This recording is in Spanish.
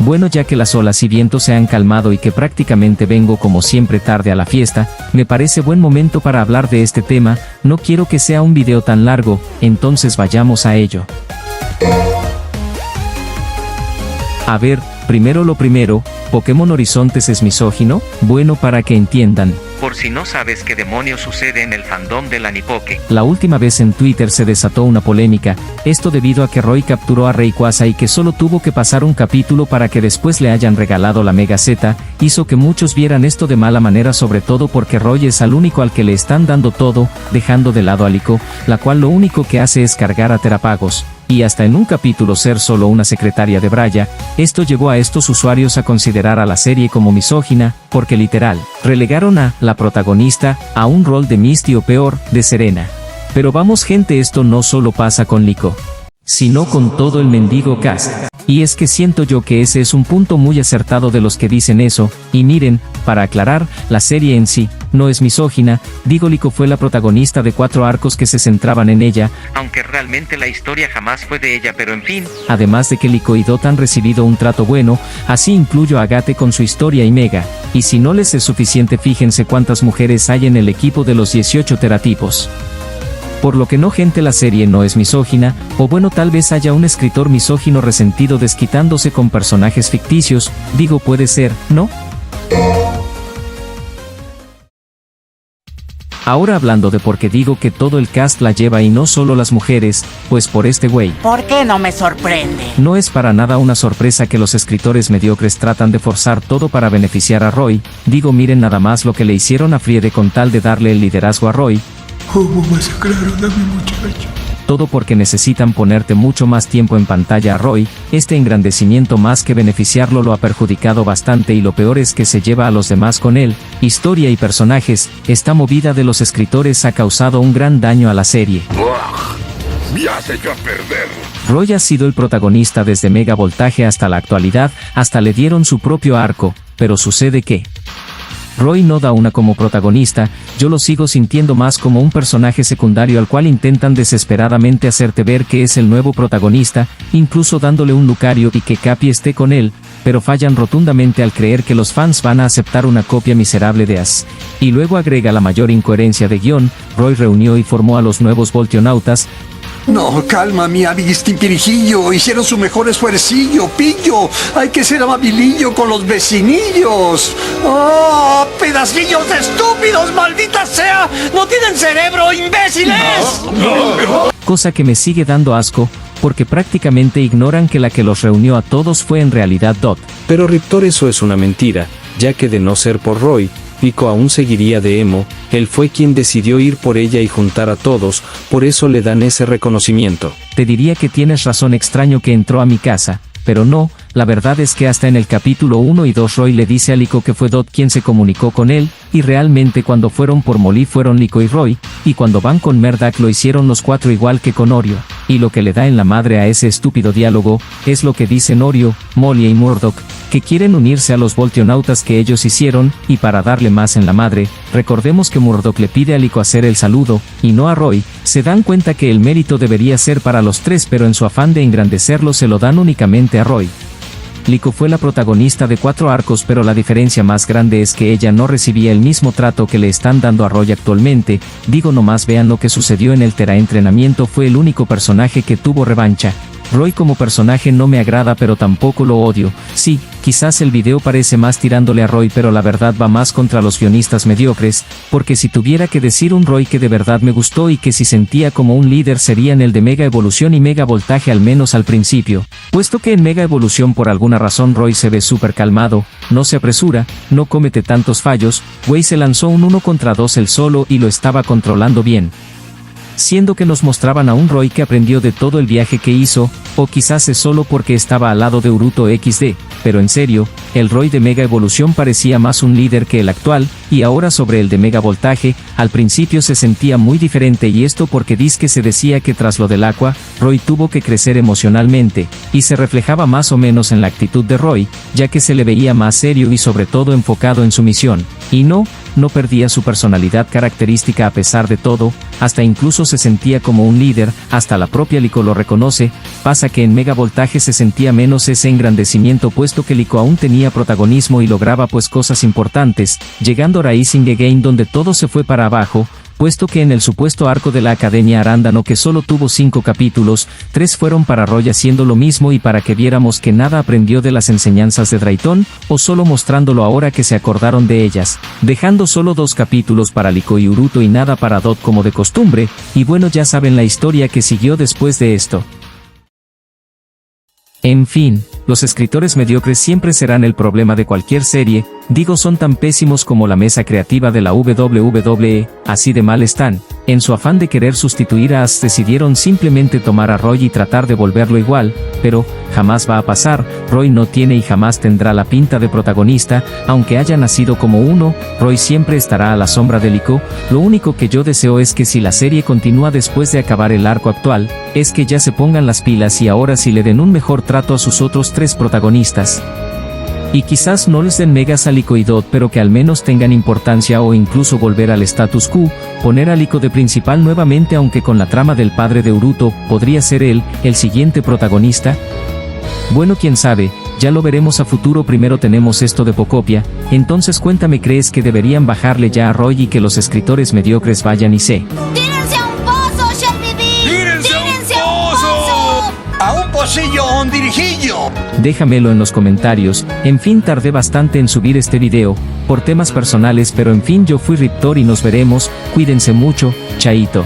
Bueno, ya que las olas y vientos se han calmado y que prácticamente vengo como siempre tarde a la fiesta, me parece buen momento para hablar de este tema. No quiero que sea un video tan largo, entonces vayamos a ello. A ver, primero lo primero, ¿Pokémon Horizontes es misógino? Bueno, para que entiendan. Por si no sabes qué demonios sucede en el fandom del Anipoke. La última vez en Twitter se desató una polémica, esto debido a que Roy capturó a Rayquaza y que solo tuvo que pasar un capítulo para que después le hayan regalado la Mega Z, hizo que muchos vieran esto de mala manera, sobre todo porque Roy es al único al que le están dando todo, dejando de lado a Liko, la cual lo único que hace es cargar a Terapagos, y hasta en un capítulo ser solo una secretaria de Braya. Esto llevó a estos usuarios a considerar a la serie como misógina, porque literal, relegaron a la protagonista a un rol de Misty o peor, de Serena. Pero vamos gente, esto no solo pasa con Liko, sino con todo el mendigo cast. Y es que siento yo que ese es un punto muy acertado de los que dicen eso, y miren, para aclarar, la serie en sí, no es misógina, digo, Liko fue la protagonista de 4 arcos que se centraban en ella, aunque realmente la historia jamás fue de ella, pero en fin. Además de que Liko y Dot han recibido un trato bueno, así incluyo a Agate con su historia y Mega, y si no les es suficiente, fíjense cuántas mujeres hay en el equipo de los 18 teratipos. Por lo que no gente, la serie no es misógina, o bueno, tal vez haya un escritor misógino resentido desquitándose con personajes ficticios, digo, puede ser, ¿no? Ahora hablando de por qué digo que todo el cast la lleva y no solo las mujeres, pues por este güey. ¿Por qué no me sorprende? No es para nada una sorpresa que los escritores mediocres tratan de forzar todo para beneficiar a Roy, digo, miren nada más lo que le hicieron a Friede con tal de darle el liderazgo a Roy. ¿Cómo masacraron a mi muchacho? Todo porque necesitan ponerte mucho más tiempo en pantalla a Roy. Este engrandecimiento más que beneficiarlo lo ha perjudicado bastante, y lo peor es que se lleva a los demás con él. Historia y personajes, esta movida de los escritores ha causado un gran daño a la serie. Me has hecho a perder. Roy ha sido el protagonista desde Mega Voltaje hasta la actualidad, hasta le dieron su propio arco, pero sucede que Roy no da una como protagonista, yo lo sigo sintiendo más como un personaje secundario al cual intentan desesperadamente hacerte ver que es el nuevo protagonista, incluso dándole un Lucario y que Capi esté con él, pero fallan rotundamente al creer que los fans van a aceptar una copia miserable de Ash. Y luego agrega la mayor incoherencia de guión, Roy reunió y formó a los nuevos Voltionautas. No, calma, mi Abigistimpirijillo. Hicieron su mejor esfuercillo, pillo. Hay que ser amabilillo con los vecinillos. ¡Oh, pedacillos de estúpidos, maldita sea! ¡No tienen cerebro, imbéciles! Cosa que me sigue dando asco, porque prácticamente ignoran que la que los reunió a todos fue en realidad Dot. Pero Riptor, eso es una mentira, ya que de no ser por Roy, Liko aún seguiría de emo. Él fue quien decidió ir por ella y juntar a todos, por eso le dan ese reconocimiento. Te diría que tienes razón, extraño que entró a mi casa, pero no, la verdad es que hasta en el capítulo 1 y 2 Roy le dice a Liko que fue Dot quien se comunicó con él, y realmente cuando fueron por Molly fueron Liko y Roy, y cuando van con Merdak lo hicieron los 4 igual que con Oreo, y lo que le da en la madre a ese estúpido diálogo, es lo que dicen Oreo, Molly y Murdock, que quieren unirse a los Voltionautas que ellos hicieron, y para darle más en la madre, recordemos que Murdock le pide a Liko hacer el saludo, y no a Roy, se dan cuenta que el mérito debería ser para los 3, pero en su afán de engrandecerlo se lo dan únicamente a Roy. Liko fue la protagonista de 4 arcos, pero la diferencia más grande es que ella no recibía el mismo trato que le están dando a Roy actualmente, digo, nomás vean lo que sucedió en el Tera Entrenamiento, fue el único personaje que tuvo revancha. Roy como personaje no me agrada, pero tampoco lo odio. Sí, quizás el video parece más tirándole a Roy, pero la verdad va más contra los guionistas mediocres, porque si tuviera que decir un Roy que de verdad me gustó y que si sentía como un líder sería en el de Mega Evolución y Mega Voltaje, al menos al principio, puesto que en Mega Evolución por alguna razón Roy se ve súper calmado, no se apresura, no comete tantos fallos, güey se lanzó un 1 contra 2 él solo y lo estaba controlando bien. Siendo que nos mostraban a un Roy que aprendió de todo el viaje que hizo, o quizás es solo porque estaba al lado de Uruto XD, pero en serio, el Roy de Mega Evolución parecía más un líder que el actual, y ahora sobre el de Mega Voltaje, al principio se sentía muy diferente, y esto porque dizque se decía que tras lo del Aqua, Roy tuvo que crecer emocionalmente, y se reflejaba más o menos en la actitud de Roy, ya que se le veía más serio y sobre todo enfocado en su misión, y no perdía su personalidad característica a pesar de todo, hasta incluso se sentía como un líder, hasta la propia Liko lo reconoce, pasa que en Mega Voltaje se sentía menos ese engrandecimiento puesto que Liko aún tenía protagonismo y lograba pues cosas importantes, llegando a Rising Again donde todo se fue para abajo, puesto que en el supuesto arco de la Academia Arándano que solo tuvo 5 capítulos, 3 fueron para Roy haciendo lo mismo y para que viéramos que nada aprendió de las enseñanzas de Drayton, o solo mostrándolo ahora que se acordaron de ellas, dejando solo 2 capítulos para Liko y Uruto y nada para Dot como de costumbre, y bueno ya saben la historia que siguió después de esto. En fin, los escritores mediocres siempre serán el problema de cualquier serie, digo son tan pésimos como la mesa creativa de la WWE, así de mal están. En su afán de querer sustituir a Ash decidieron simplemente tomar a Roy y tratar de volverlo igual, pero jamás va a pasar. Roy no tiene y jamás tendrá la pinta de protagonista, aunque haya nacido como uno, Roy siempre estará a la sombra de Liko. Lo único que yo deseo es que si la serie continúa después de acabar el arco actual, es que ya se pongan las pilas y ahora sí le den un mejor trato a sus otros 3 protagonistas. Y quizás no les den megas a Liko y Dot pero que al menos tengan importancia o incluso volver al status quo, poner a Liko de principal nuevamente aunque con la trama del padre de Uruto, ¿podría ser él, el siguiente protagonista? Bueno quién sabe, ya lo veremos a futuro. Primero tenemos esto de Pocopia, entonces cuéntame, ¿crees que deberían bajarle ya a Roy y que los escritores mediocres vayan y se... ¡Tírense a un pozo, Shelby B! ¡Tírense a un pozo! ¡A un pocillo o un dirijillo! Déjamelo en los comentarios. En fin, tardé bastante en subir este video, por temas personales, pero en fin, yo fui Riptor y nos veremos, cuídense mucho, chaito.